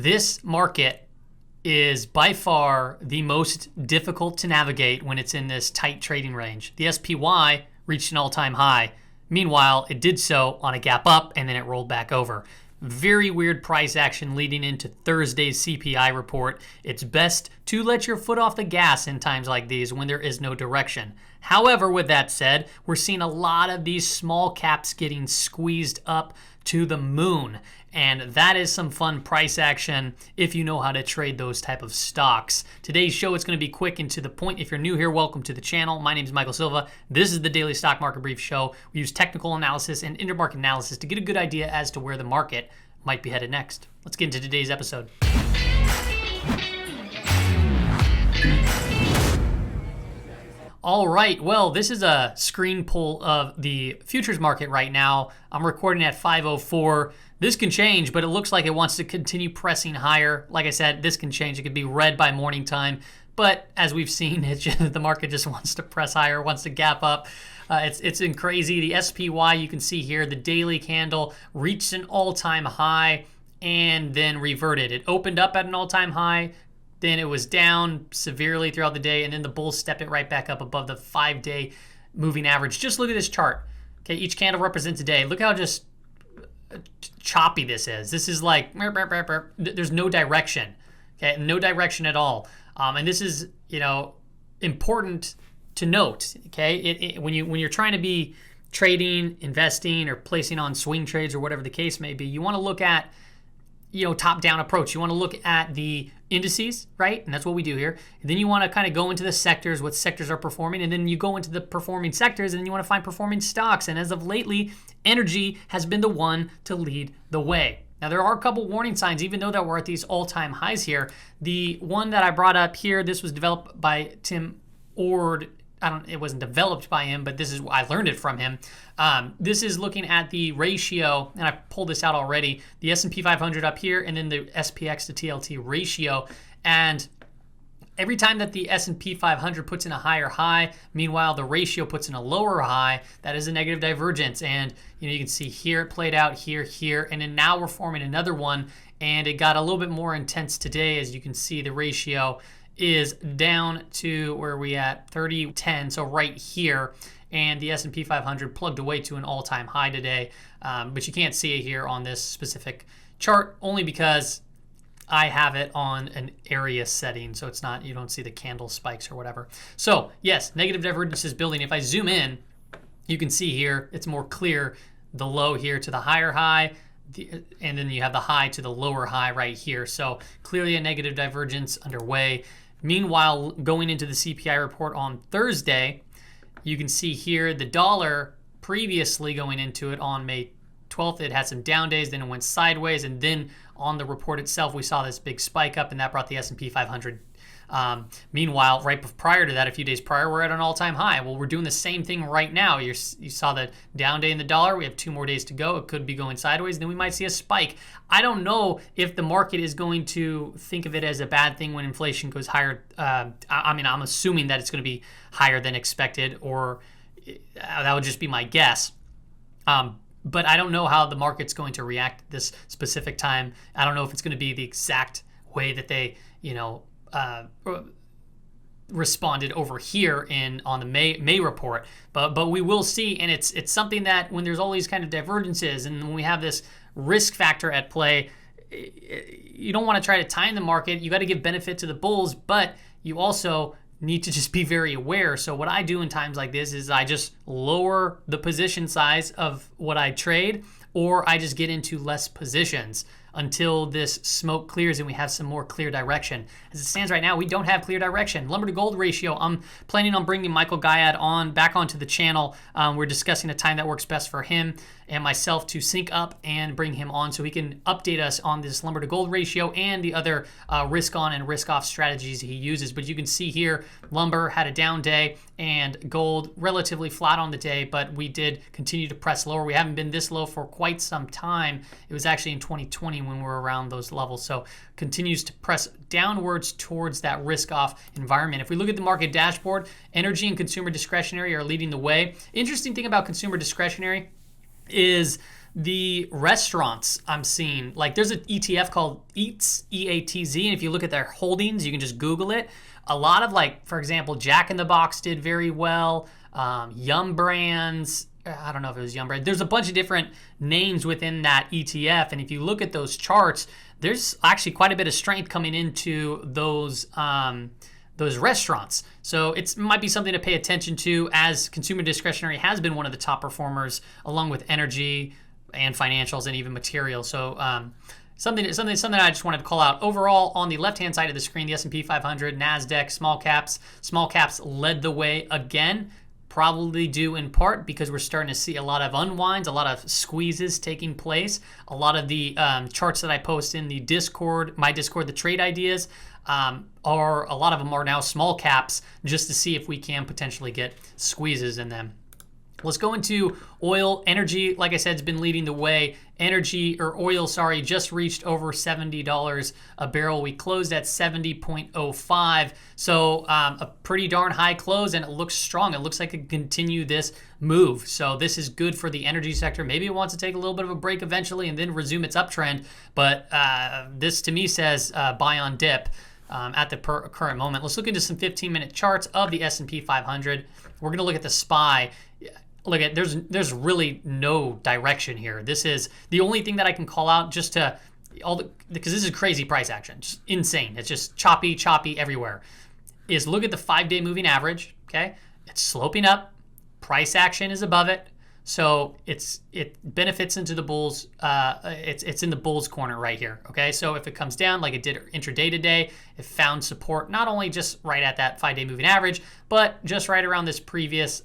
This market is by far the most difficult to navigate when it's in this tight trading range. The SPY reached an all-time high. Meanwhile, it did so on a gap up and then it rolled back over. Very weird price action leading into Thursday's CPI report. It's best to let your foot off the gas in times like these when there is no direction. However, with that said, we're seeing a lot of these small caps getting squeezed up to the moon. And that is some fun price action if you know how to trade those type of stocks. Today's show is going to be quick and to the point. If you're new here, welcome to the channel. My name is Michael Silva. This is the Daily Stock Market Brief Show. We use technical analysis and intermarket analysis to get a good idea as to where the market might be headed next. Let's get into today's episode. All right, well, this is a screen pull of the futures market right now. I'm recording at 5:04. This can change, but it looks like it wants to continue pressing higher. Like I said, this can change. It could be red by morning time, but as we've seen, the market just wants to press higher, wants to gap up. It's been crazy. The SPY, you can see here, the daily candle reached an all-time high and then reverted. It opened up at an all-time high, then it was down severely throughout the day, and then the bulls stepped it right back up above the 5-day moving average. Just look at this chart. Okay, each candle represents a day. Look how just choppy this is. This is like, there's no direction. Okay, no direction at all. And this is, important to note. Okay, when you're trying to be trading, investing, or placing on swing trades or whatever the case may be, you want to look at top-down approach. You want to look at the indices, right? And that's what we do here. And then you want to kind of go into the sectors, what sectors are performing, and then you go into the performing sectors, and then you want to find performing stocks. And as of lately, energy has been the one to lead the way. Now, there are a couple warning signs, even though that we're at these all-time highs here. The one that I brought up here, this was developed by Tim Ord. It wasn't developed by him, but I learned it from him. This is looking at the ratio, and I pulled this out already, the S&P 500 up here, and then the SPX to TLT ratio. And every time that the S&P 500 puts in a higher high, meanwhile, the ratio puts in a lower high, that is a negative divergence. And you can see here it played out, here, and then now we're forming another one, and it got a little bit more intense today. As you can see, the ratio is down to where we at 30-10, so right here, and the S&P 500 plugged away to an all-time high today, but you can't see it here on this specific chart only because I have it on an area setting, so it's not, you don't see the candle spikes or whatever. So yes, negative divergence is building. If I zoom in, you can see here it's more clear, the low here to the higher high, and then you have the high to the lower high right here. So clearly a negative divergence underway. Meanwhile, going into the CPI report on Thursday, you can see here the dollar previously going into it on May 12th, it had some down days, then it went sideways, and then on the report itself, we saw this big spike up, and that brought the S&P 500. Meanwhile, right prior to that, a few days prior, we're at an all-time high. Well, we're doing the same thing right now. You saw the down day in the dollar. We have 2 more days to go. It could be going sideways. Then we might see a spike. I don't know if the market is going to think of it as a bad thing when inflation goes higher. I'm assuming that it's going to be higher than expected, or that would just be my guess. But I don't know how the market's going to react at this specific time. I don't know if it's going to be the exact way that they, responded over here on the May report, but we will see. And it's something that when there's all these kind of divergences and when we have this risk factor at play, you don't want to try to time the market. You got to give benefit to the bulls, but you also need to just be very aware. So what I do in times like this is I just lower the position size of what I trade, or I just get into less positions until this smoke clears and we have some more clear direction. As it stands right now, we don't have clear direction. Lumber to gold ratio, I'm planning on bringing Michael Guyad back onto the channel. We're discussing a time that works best for him and myself to sync up and bring him on so he can update us on this lumber to gold ratio and the other risk on and risk off strategies he uses. But you can see here, lumber had a down day and gold relatively flat on the day, but we did continue to press lower. We haven't been this low for quite some time. It was actually in 2020 when we were around those levels. So continues to press downwards towards that risk off environment. If we look at the market dashboard, energy and consumer discretionary are leading the way. Interesting thing about consumer discretionary is The restaurants I'm seeing, like there's an ETF called Eats, EATZ, and if you look at their holdings, you can just Google it. A lot of, like, for example, Jack in the Box did very well. Yum Brands, I don't know if it was Yum Brands. There's a bunch of different names within that ETF, and if you look at those charts, there's actually quite a bit of strength coming into those restaurants. So it might be something to pay attention to, as consumer discretionary has been one of the top performers, along with energy and financials and even materials. So something I just wanted to call out. Overall, on the left-hand side of the screen, the S&P 500, Nasdaq, small caps led the way again, probably due in part because we're starting to see a lot of unwinds, a lot of squeezes taking place. A lot of the charts that I post in the Discord, my Discord, the trade ideas, are a lot of them are now small caps, just to see if we can potentially get squeezes in them. Let's go into oil. Energy, like I said, has been leading the way. Oil, just reached over $70 a barrel. We closed at 70.05. So a pretty darn high close, and it looks strong. It looks like it can continue this move. So this is good for the energy sector. Maybe it wants to take a little bit of a break eventually and then resume its uptrend. But this to me says buy on dip. At the current moment. Let's look into some 15-minute charts of the S&P 500. We're going to look at the SPY. Look at, there's really no direction here. This is the only thing that I can call out, just to because this is crazy price action, just insane. It's just choppy everywhere. Is look at the 5-day moving average. Okay, it's sloping up. Price action is above it. So it benefits into the bulls. It's in the bulls corner right here. Okay, so if it comes down like it did intraday today, it found support not only just right at that 5-day moving average, but just right around this previous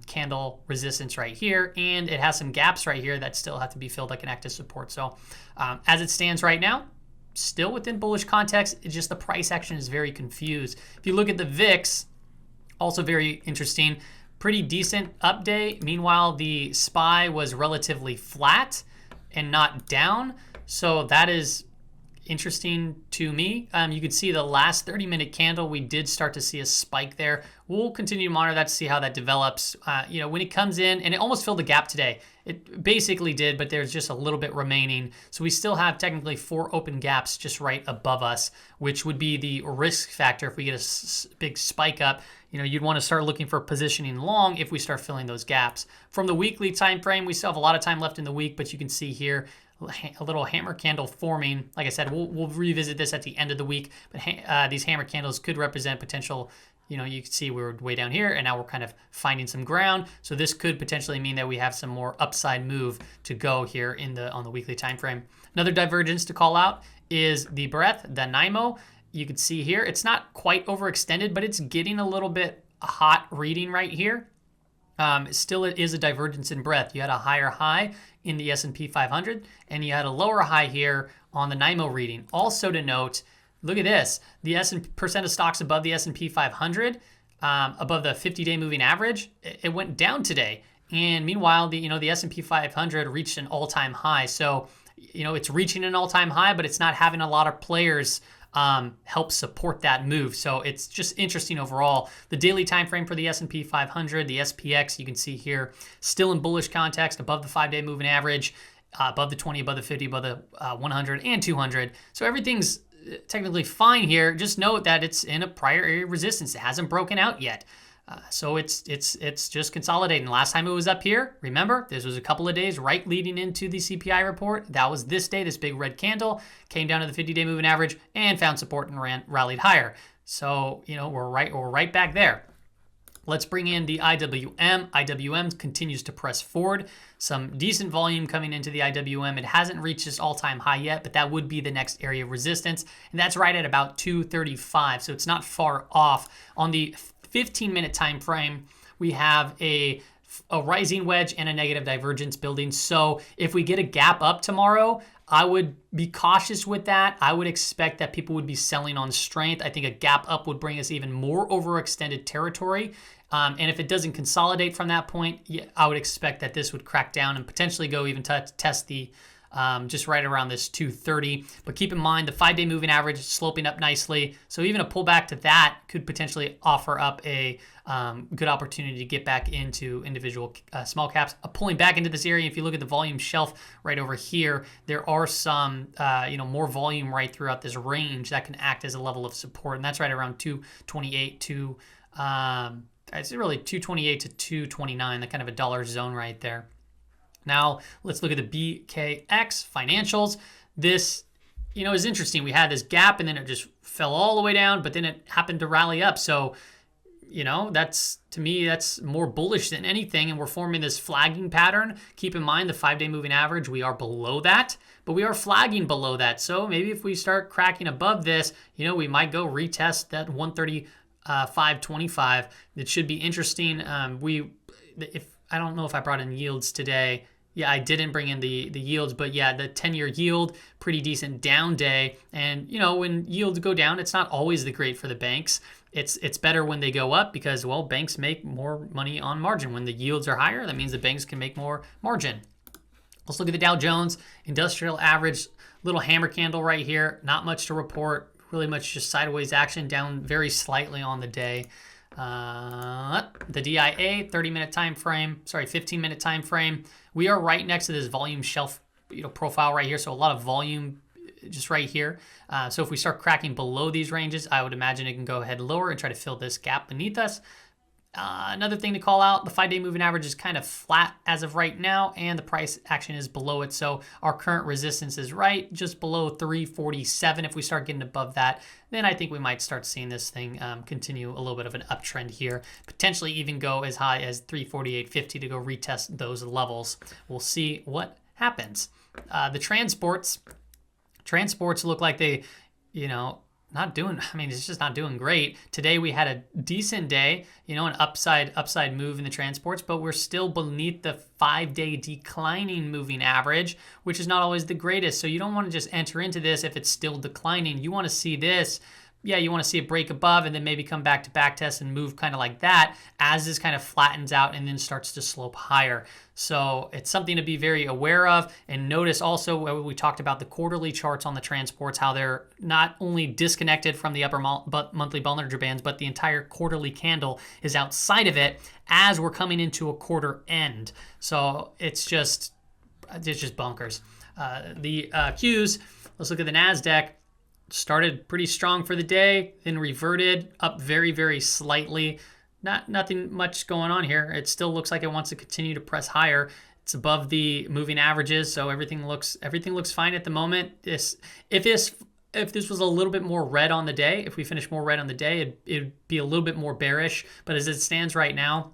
candle resistance right here, and it has some gaps right here that still have to be filled, like an active support. So as it stands right now, still within bullish context. It's just the price action is very confused. If you look at the VIX, also very interesting. Pretty decent up day. Meanwhile, the SPY was relatively flat and not down. So that is interesting to me. You could see the last 30-minute candle, we did start to see a spike there. We'll continue to monitor that to see how that develops. When it comes in, and it almost filled the gap today. It basically did, but there's just a little bit remaining. So we still have technically 4 open gaps just right above us, which would be the risk factor if we get a big spike up. You'd want to start looking for positioning long if we start filling those gaps. From the weekly time frame, we still have a lot of time left in the week, but you can see here a little hammer candle forming. Like I said, we'll revisit this at the end of the week, but these hammer candles could represent potential. You can see we were way down here, and now we're kind of finding some ground. So this could potentially mean that we have some more upside move to go here on the weekly time frame. Another divergence to call out is the breadth, the NIMO. You can see here, it's not quite overextended, but it's getting a little bit hot reading right here. Still, it is a divergence in breadth. You had a higher high in the S&P 500, and you had a lower high here on the NIMO reading. Also to note, look at this. The percent of stocks above the S&P 500, above the 50-day moving average, it went down today. And meanwhile, the S&P 500 reached an all-time high. So, it's reaching an all-time high, but it's not having a lot of players help support that move. So it's just interesting overall. The daily time frame for the S&P 500, the SPX, you can see here, still in bullish context, above the 5-day moving average, above the 20, above the 50, above the 100 and 200. So everything's technically fine here. Just note that it's in a prior area of resistance. It hasn't broken out yet. So it's just consolidating. Last time it was up here, remember, this was a couple of days right leading into the CPI report. That was this day, this big red candle, came down to the 50-day moving average and found support and rallied higher. So, we're right back there. Let's bring in the IWM. IWM continues to press forward. Some decent volume coming into the IWM. It hasn't reached its all-time high yet, but that would be the next area of resistance, and that's right at about 235. So it's not far off. On the 15-minute time frame, we have a rising wedge and a negative divergence building. So if we get a gap up tomorrow, I would be cautious with that. I would expect that people would be selling on strength. I think a gap up would bring us even more overextended territory. And if it doesn't consolidate from that point, I would expect that this would crack down and potentially go even to test the just right around this 230. But keep in mind the 5-day moving average is sloping up nicely. So even a pullback to that could potentially offer up a good opportunity to get back into individual small caps. Pulling back into this area, if you look at the volume shelf right over here, there are some more volume right throughout this range that can act as a level of support, and that's right around 228 to it's really 228 to 229, that kind of a dollar zone right there. Now let's look at the BKX financials. This is interesting. We had this gap and then it just fell all the way down, but then it happened to rally up. So that's, to me, that's more bullish than anything. And we're forming this flagging pattern. Keep in mind the 5-day moving average, we are below that, but we are flagging below that. So maybe if we start cracking above this, we might go retest that 135.25. It should be interesting. I don't know if I brought in yields today. Yeah, I didn't bring in the yields, but yeah, the 10-year yield, pretty decent down day. And when yields go down, it's not always the great for the banks. It's better when they go up because, well, banks make more money on margin. When the yields are higher, that means the banks can make more margin. Let's look at the Dow Jones Industrial Average, little hammer candle right here. Not much to report, really much just sideways action, down very slightly on the day. The DIA 30-minute time frame, 15-minute time frame. We are right next to this volume shelf profile right here, so a lot of volume just right here. So if we start cracking below these ranges, I would imagine it can go ahead lower and try to fill this gap beneath us. Another thing to call out, the 5-day moving average is kind of flat as of right now, and the price action is below it. So our current resistance is right just below 347. If we start getting above that, then I think we might start seeing this thing continue a little bit of an uptrend here, potentially even go as high as 348.50 to go retest those levels. We'll see what happens. The transports look like they, it's just not doing great. Today we had a decent day, an upside move in the transports, but we're still beneath the 5-day declining moving average, which is not always the greatest. So you don't want to just enter into this if it's still declining. You want to see this. Yeah, you want to see it break above and then maybe come back to back test and move kind of like that as this kind of flattens out and then starts to slope higher. So it's something to be very aware of. And notice also we talked about the quarterly charts on the transports, how they're not only disconnected from the upper monthly Bollinger Bands, but the entire quarterly candle is outside of it as we're coming into a quarter end. So it's just bonkers. The Qs, let's look at the Nasdaq. Started pretty strong for the day, then reverted up very, very slightly. Nothing much going on here. It still looks like it wants to continue to press higher. It's above the moving averages, so everything looks fine at the moment. If this was a little bit more red on the day, if we finish more red on the day, it'd be a little bit more bearish. But as it stands right now,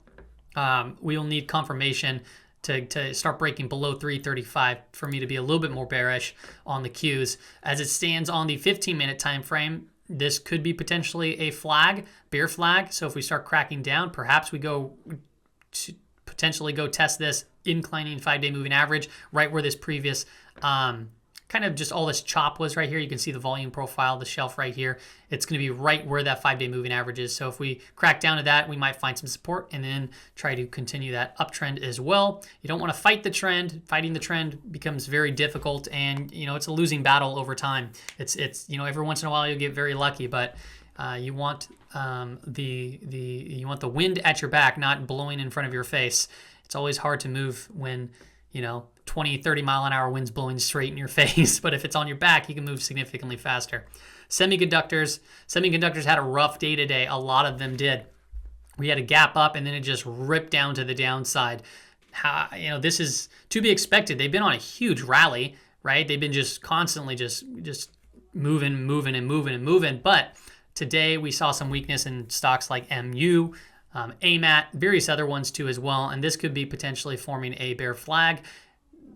we'll need confirmation to start breaking below 335 for me to be a little bit more bearish on the Qs. As it stands on the 15-minute time frame, this could be potentially a bear flag. So if we start cracking down, perhaps we potentially go test this inclining 5-day moving average right where this previous kind of just all this chop was right here. You can see the volume profile, the shelf right here. It's going to be right where that 5-day moving average is. So if we crack down to that, we might find some support and then try to continue that uptrend as well. You don't want to fight the trend. Fighting the trend becomes very difficult, and it's a losing battle over time. It's every once in a while you'll get very lucky, but you want you want the wind at your back, not blowing in front of your face. It's always hard to move when 20, 30 mile an hour winds blowing straight in your face. But if it's on your back, you can move significantly faster. Semiconductors had a rough day today. A lot of them did. We had a gap up and then it just ripped down to the downside. This is to be expected. They've been on a huge rally, right? They've been just constantly just moving. But today we saw some weakness in stocks like MU, AMAT, various other ones too as well. And this could be potentially forming a bear flag.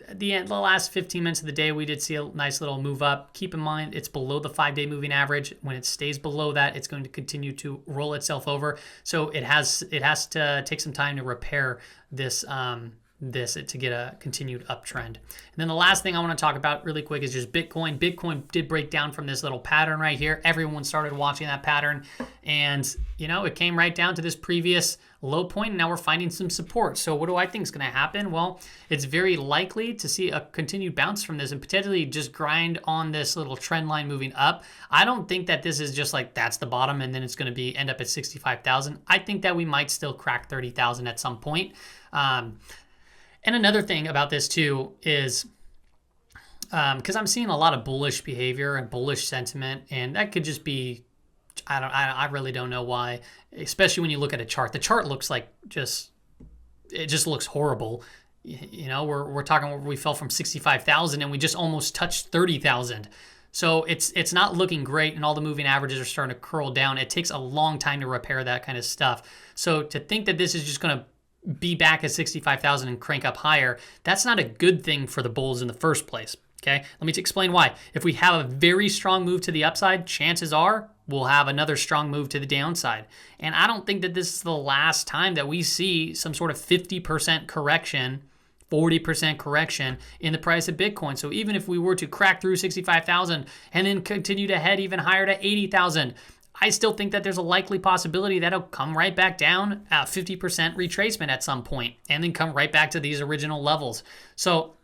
At the last 15 minutes of the day, we did see a nice little move up. Keep in mind, it's below the 5-day moving average. When it stays below that, it's going to continue to roll itself over. So it has to take some time to repair this this to get a continued uptrend. And then the last thing I want to talk about really quick is just Bitcoin. Bitcoin did break down from this little pattern right here. Everyone started watching that pattern, and it came right down to this previous low point, and now we're finding some support. So what do I think is going to happen? Well, it's very likely to see a continued bounce from this and potentially just grind on this little trend line moving up. I don't think that this is just like that's the bottom and then it's going to end up at 65,000. I think that we might still crack 30,000 at some point. And another thing about this too is because I'm seeing a lot of bullish behavior and bullish sentiment, and that could just be, I really don't know why, especially when you look at a chart. The chart looks like it just looks horrible. We're talking where we fell from 65,000 and we just almost touched 30,000. So it's not looking great, and all the moving averages are starting to curl down. It takes a long time to repair that kind of stuff. So to think that this is just going to be back at 65,000 and crank up higher, that's not a good thing for the bulls in the first place. Okay, let me explain why. If we have a very strong move to the upside, chances are we'll have another strong move to the downside. And I don't think that this is the last time that we see some sort of 50% correction, 40% correction in the price of Bitcoin. So even if we were to crack through 65,000 and then continue to head even higher to 80,000, I still think that there's a likely possibility that it'll come right back down at 50% retracement at some point and then come right back to these original levels. So,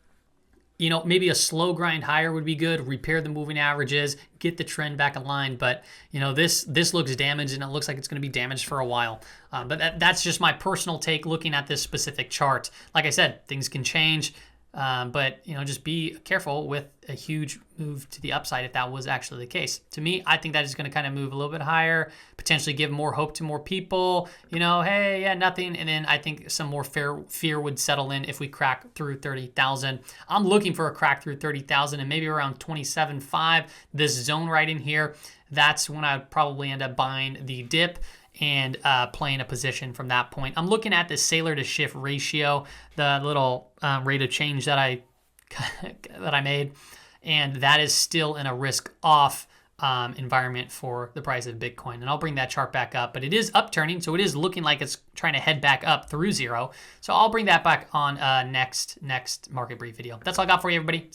maybe a slow grind higher would be good, repair the moving averages, get the trend back in line. But, this looks damaged, and it looks like it's going to be damaged for a while. But that's just my personal take looking at this specific chart. Like I said, things can change. But just be careful with a huge move to the upside if that was actually the case. To me, I think that is going to kind of move a little bit higher, potentially give more hope to more people. Hey, yeah, nothing. And then I think some more fear would settle in if we crack through 30,000. I'm looking for a crack through 30,000 and maybe around 27.5, this zone right in here. That's when I'd probably end up buying the dip and playing a position from that point. I'm looking at the Sailor to shift ratio, the little rate of change that I made, and that is still in a risk off environment for the price of Bitcoin. And I'll bring that chart back up, but it is upturning, so it is looking like it's trying to head back up through zero. So I'll bring that back on next market brief video. That's all I got for you, everybody.